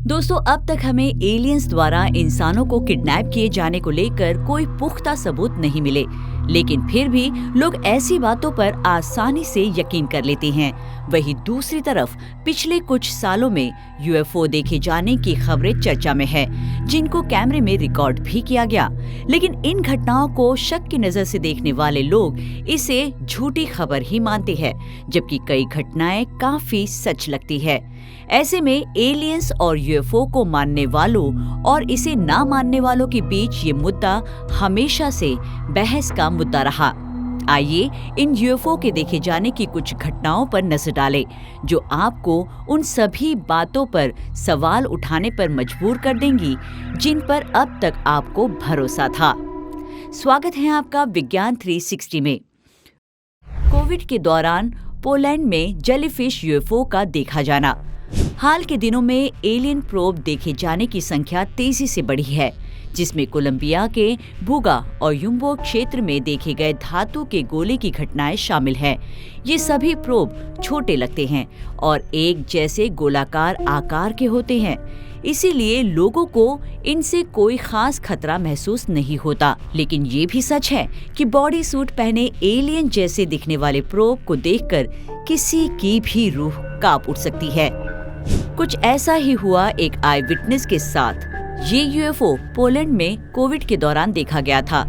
दोस्तों, अब तक हमें एलियंस द्वारा इंसानों को किडनैप किए जाने को लेकर कोई पुख्ता सबूत नहीं मिले, लेकिन फिर भी लोग ऐसी बातों पर आसानी से यकीन कर लेते हैं। वहीं दूसरी तरफ पिछले कुछ सालों में यूएफओ देखे जाने की खबरें चर्चा में है, जिनको कैमरे में रिकॉर्ड भी किया गया। लेकिन इन घटनाओं को शक की नजर से देखने वाले लोग इसे झूठी खबर ही मानते हैं, जबकि कई घटनाएं काफी सच लगती है। ऐसे में एलियंस और यूएफओ को मानने वालों और इसे ना मानने वालों के बीच ये मुद्दा हमेशा से बहस का मुद्दा रहा। आइए इन यूएफओ के देखे जाने की कुछ घटनाओं पर नजर डालें, जो आपको उन सभी बातों पर सवाल उठाने पर मजबूर कर देंगी जिन पर अब तक आपको भरोसा था। स्वागत है आपका विज्ञान 360 में। कोविड के दौरान पोलैंड में जेलीफिश यूएफओ का देखा जाना। हाल के दिनों में एलियन प्रोब देखे जाने की संख्या तेजी से बढ़ी है, जिसमें कोलंबिया के बुगा और युम्बो क्षेत्र में देखे गए धातु के गोले की घटनाएं शामिल हैं। ये सभी प्रोब छोटे लगते हैं और एक जैसे गोलाकार आकार के होते हैं, इसीलिए लोगों को इनसे कोई खास खतरा महसूस नहीं होता। लेकिन ये भी सच है कि बॉडी सूट पहने एलियन जैसे दिखने वाले प्रोब को देखकर किसी की भी रूह कांप उठ सकती है। कुछ ऐसा ही हुआ एक आई विटनेस के साथ। ये यूएफओ पोलैंड में कोविड के दौरान देखा गया था।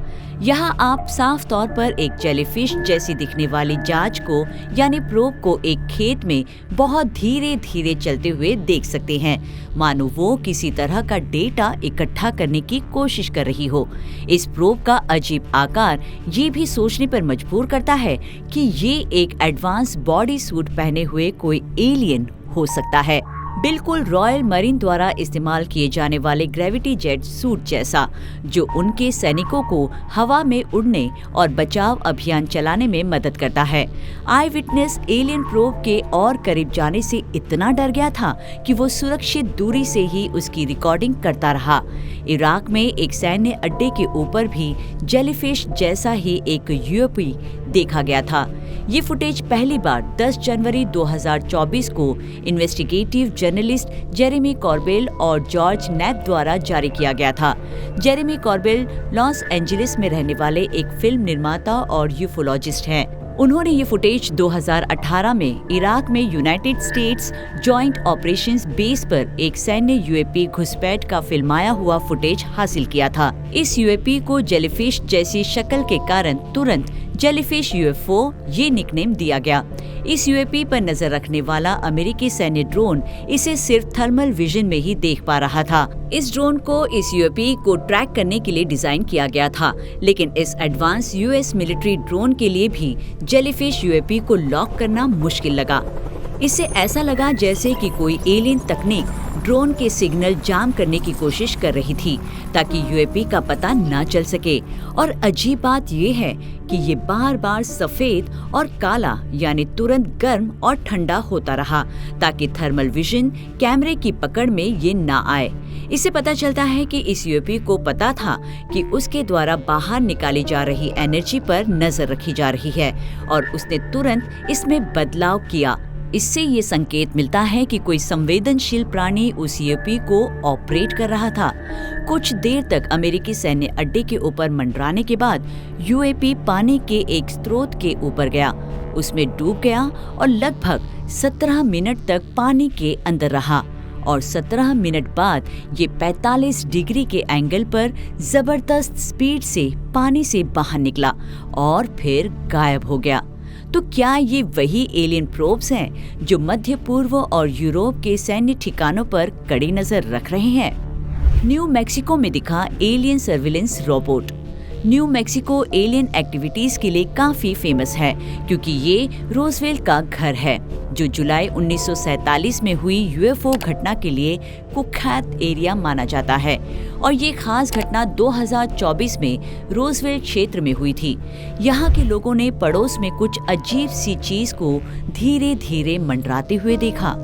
यहाँ आप साफ तौर पर एक जेलीफिश जैसी दिखने वाली जहाज को यानी प्रोब को एक खेत में बहुत धीरे धीरे चलते हुए देख सकते हैं, मानो वो किसी तरह का डेटा इकट्ठा करने की कोशिश कर रही हो। इस प्रोब का अजीब आकार ये भी सोचने पर मजबूर करता है कि ये एक एडवांस बॉडी सूट पहने हुए कोई एलियन हो सकता है, बिल्कुल रॉयल मरीन द्वारा इस्तेमाल किए जाने वाले ग्रेविटी जेट सूट जैसा, जो उनके सैनिकों को हवा में उड़ने और बचाव अभियान चलाने में मदद करता है। आई विटनेस एलियन प्रोब के और करीब जाने से इतना डर गया था कि वो सुरक्षित दूरी से ही उसकी रिकॉर्डिंग करता रहा। इराक में एक सैन्य अड्डे के ऊपर भी जेलीफिश जैसा ही एक यूएफओ देखा गया था। ये फुटेज पहली बार 10 जनवरी 2024 को इन्वेस्टिगेटिव जर्नलिस्ट जेरेमी कॉर्बेल और जॉर्ज नैप द्वारा जारी किया गया था। जेरेमी कॉर्बेल लॉस एंजलिस में रहने वाले एक फिल्म निर्माता और यूफोलॉजिस्ट हैं। उन्होंने ये फुटेज 2018 में इराक में United states joint operations base पर एक सैन्य यूएपी घुसपैठ का फिल्माया हुआ फुटेज हासिल किया था। इस यूएपी को जेलीफिश जैसी शक्ल के कारण तुरंत जेलीफिश यूएफओ ये निकनेम दिया गया। इस यूएपी पर नजर रखने वाला अमेरिकी सैन्य ड्रोन इसे सिर्फ थर्मल विजन में ही देख पा रहा था। इस ड्रोन को इस यूएपी को ट्रैक करने के लिए डिजाइन किया गया था, लेकिन इस एडवांस यूएस मिलिट्री ड्रोन के लिए भी जेलीफिश यूएपी को लॉक करना मुश्किल लगा। इससे ऐसा लगा जैसे कि कोई एलियन तकनीक ड्रोन के सिग्नल जाम करने की कोशिश कर रही थी, ताकि यूएपी का पता न चल सके। और अजीब बात ये है कि ये बार बार सफेद और काला यानी तुरंत गर्म और ठंडा होता रहा, ताकि थर्मल विजन कैमरे की पकड़ में ये ना आए। इससे पता चलता है कि इस यूएपी को पता था कि उसके द्वारा बाहर निकाली जा रही एनर्जी पर नजर रखी जा रही है और उसने तुरंत इसमें बदलाव किया। इससे ये संकेत मिलता है कि कोई संवेदनशील प्राणी उस यूएपी को ऑपरेट कर रहा था। कुछ देर तक अमेरिकी सैन्य अड्डे के ऊपर मंडराने के बाद यूएपी पानी के एक स्रोत के ऊपर गया, उसमें डूब गया और लगभग 17 मिनट तक पानी के अंदर रहा और 17 मिनट बाद ये 45 डिग्री के एंगल पर जबरदस्त स्पीड से पानी से बाहर निकला और फिर गायब हो गया। तो क्या ये वही एलियन प्रोब्स हैं जो मध्य पूर्व और यूरोप के सैन्य ठिकानों पर कड़ी नजर रख रहे हैं? न्यू मैक्सिको में दिखा alien surveillance robot. New Mexico alien activities के लिए काफी फेमस है, क्योंकि ये रोजवेल का घर है, जो जुलाई 1947 में हुई यूएफओ घटना के लिए कुख्यात एरिया माना जाता है। और ये खास घटना 2024 में रोजवेल क्षेत्र में हुई थी। यहाँ के लोगों ने पड़ोस में कुछ अजीब सी चीज को धीरे धीरे मंडराते हुए देखा।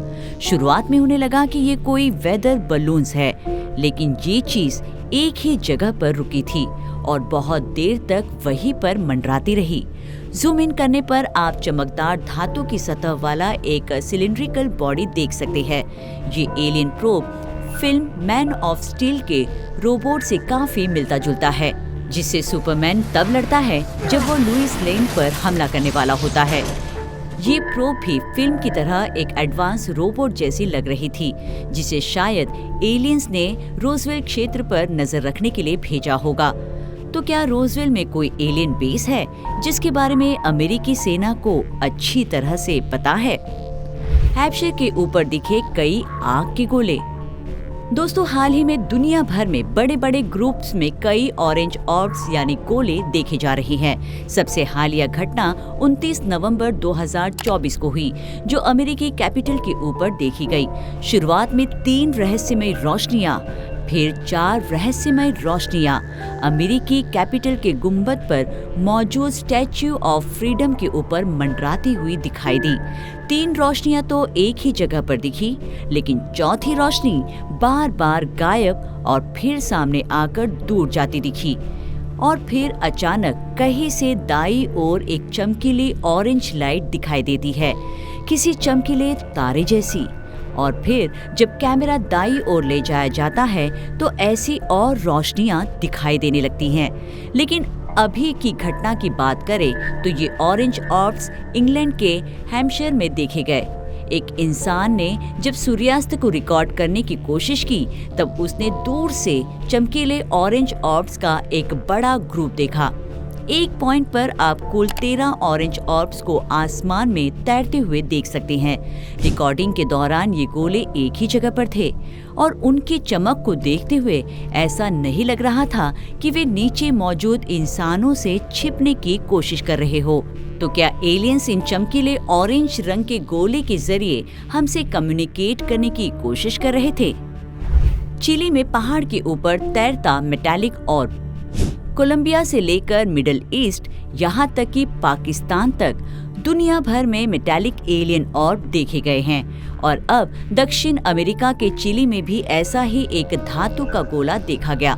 शुरुआत में उन्हें लगा कि ये कोई वेदर बलून्स है, लेकिन ये चीज एक ही जगह पर रुकी थी और बहुत देर तक वहीं पर मंडराती रही। जूम इन करने पर आप चमकदार धातु की सतह वाला एक सिलिंड्रिकल बॉडी देख सकते हैं। ये alien probe film man of steel के रोबोट से काफी मिलता जुलता है, जिससे सुपरमैन तब लड़ता है जब वो लुइस लेन पर हमला करने वाला होता है। ये प्रोब भी फिल्म की तरह एक एडवांस रोबोट जैसी लग रही थी, जिसे शायद एलियंस ने रोजवेल क्षेत्र पर नजर रखने के लिए भेजा होगा। तो क्या रोजवेल में कोई एलियन बेस है जिसके बारे में अमेरिकी सेना को अच्छी तरह से पता है? हैम्पशायर के ऊपर दिखे कई आग के गोले। दोस्तों, हाल ही में दुनिया भर में बड़े बड़े ग्रुप्स में कई ऑरेंज ऑर्ब्स यानी गोले देखे जा रहे हैं। सबसे हालिया घटना 29 नवंबर 2024 को हुई, जो अमेरिकी कैपिटल के ऊपर देखी गई। शुरुआत में 3 रहस्यमय रोशनियां, फिर 4 रहस्यमय रोशनियां अमेरिकी कैपिटल के गुंबद पर मौजूद स्टैच्यू ऑफ फ्रीडम के ऊपर मंडराती हुई दिखाई दी। 3 रोशनियां तो एक ही जगह पर दिखी, लेकिन चौथी रोशनी बार बार गायब और फिर सामने आकर दूर जाती दिखी। और फिर अचानक कहीं से दाईं ओर एक चमकीली ऑरेंज लाइट दिखाई देती है, किसी चमकीले तारे जैसी। और फिर जब कैमरा दाईं ओर ले जाया जाता है तो ऐसी और रोशनियां दिखाई देने लगती हैं। लेकिन अभी की घटना की बात करें तो ये ऑरेंज ऑर्ब्स इंग्लैंड के हैम्पशायर में देखे गए। एक इंसान ने जब सूर्यास्त को रिकॉर्ड करने की कोशिश की, तब उसने दूर से चमकीले ऑरेंज ऑर्ब्स का एक बड़ा ग्रुप देखा। एक पॉइंट पर आप कुल 13 ऑरेंज ऑर्ब्स को आसमान में तैरते हुए देख सकते हैं। रिकॉर्डिंग के दौरान ये गोले एक ही जगह पर थे और उनकी चमक को देखते हुए ऐसा नहीं लग रहा था कि वे नीचे मौजूद इंसानों से छिपने की कोशिश कर रहे हो। तो क्या एलियंस इन चमकीले ऑरेंज रंग के गोले के जरिए हमसे कम्युनिकेट करने की कोशिश कर रहे थे? चिली में पहाड़ के ऊपर तैरता मेटालिक ऑर्ब, कोलंबिया से लेकर मिडिल ईस्ट यहाँ तक कि पाकिस्तान तक दुनिया भर में मेटालिक एलियन ऑर्ब देखे गए हैं। और अब दक्षिण अमेरिका के चिली में भी ऐसा ही एक धातु का गोला देखा गया।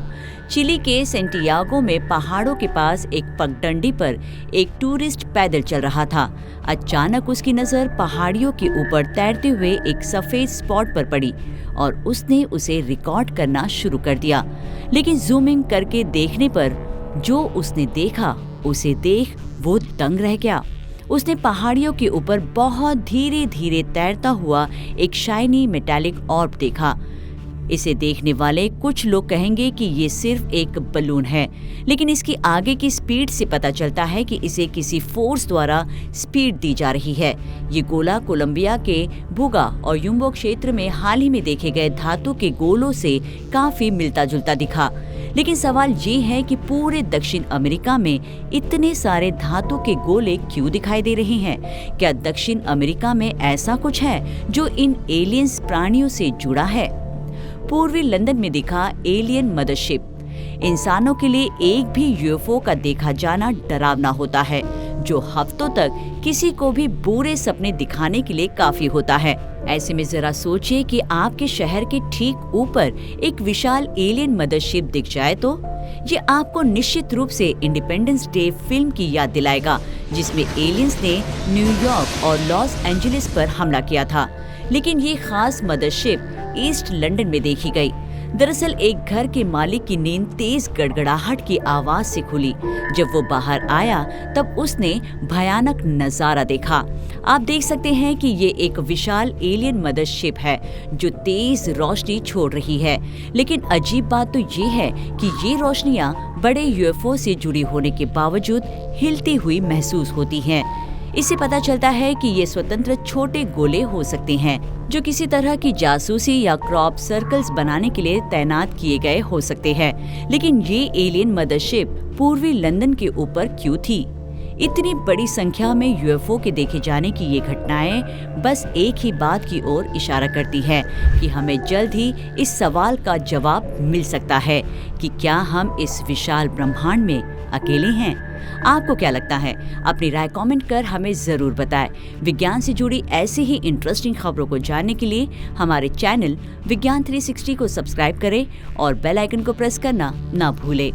चिली के सेंटियागो में पहाड़ों के पास एक पगडंडी पर एक टूरिस्ट पैदल चल रहा था। अचानक उसकी नजर पहाड़ियों के ऊपर तैरते हुए एक सफेद स्पॉट पर पड़ी और उसने उसे रिकॉर्ड करना शुरू कर दिया। लेकिन जूमिंग करके देखने पर जो उसने देखा, उसे देख वो दंग रह गया। उसने पहाड़ियों के ऊपर बहुत धीरे धीरे तैरता हुआ एक शाइनी मेटालिक ऑर्ब देखा। इसे देखने वाले कुछ लोग कहेंगे कि ये सिर्फ एक बलून है, लेकिन इसकी आगे की स्पीड से पता चलता है कि इसे किसी फोर्स द्वारा स्पीड दी जा रही है। ये गोला कोलंबिया के बुगा और युम्बो क्षेत्र में हाल ही में देखे गए धातु के गोलों से काफी मिलता जुलता दिखा। लेकिन सवाल ये है कि पूरे दक्षिण अमेरिका में इतने सारे धातु के गोले क्यों दिखाई दे रहे हैं? क्या दक्षिण अमेरिका में ऐसा कुछ है जो इन एलियंस प्राणियों से जुड़ा है? पूर्वी लंदन में दिखा एलियन मदरशिप। इंसानों के लिए एक भी यूएफओ का देखा जाना डरावना होता है, जो हफ्तों तक किसी को भी बुरे सपने दिखाने के लिए काफी होता है। ऐसे में जरा सोचिए कि आपके शहर के ठीक ऊपर एक विशाल एलियन मदरशिप दिख जाए तो ये आपको निश्चित रूप से इंडिपेंडेंस डे फिल्म की याद दिलाएगा, जिसमें एलियंस ने न्यूयॉर्क और लॉस एंजलिस पर हमला किया था। लेकिन ये खास मदरशिप ईस्ट लंदन में देखी गई। दरअसल एक घर के मालिक की नींद तेज गड़गड़ाहट की आवाज से खुली। जब वो बाहर आया तब उसने भयानक नजारा देखा। आप देख सकते हैं कि ये एक विशाल एलियन मदरशिप है जो तेज रोशनी छोड़ रही है। लेकिन अजीब बात तो ये है कि ये रोशनियां बड़े यूएफओ से जुड़ी होने के बावजूद हिलती हुई महसूस होती हैं। इससे पता चलता है कि ये स्वतंत्र छोटे गोले हो सकते हैं जो किसी तरह की जासूसी या क्रॉप सर्कल्स बनाने के लिए तैनात किए गए हो सकते हैं। लेकिन ये एलियन मदरशिप पूर्वी लंदन के ऊपर क्यों थी? इतनी बड़ी संख्या में यूएफओ के देखे जाने की ये घटनाएं बस एक ही बात की ओर इशारा करती है कि हमें जल्द ही इस सवाल का जवाब मिल सकता है कि क्या हम इस विशाल ब्रह्मांड में अकेले हैं? आपको क्या लगता है? अपनी राय कमेंट कर हमें जरूर बताएं। विज्ञान से जुड़ी ऐसी ही इंटरेस्टिंग खबरों को जानने के लिए हमारे चैनल विज्ञान 360 को सब्सक्राइब करें और बेल आइकन को प्रेस करना ना भूलें।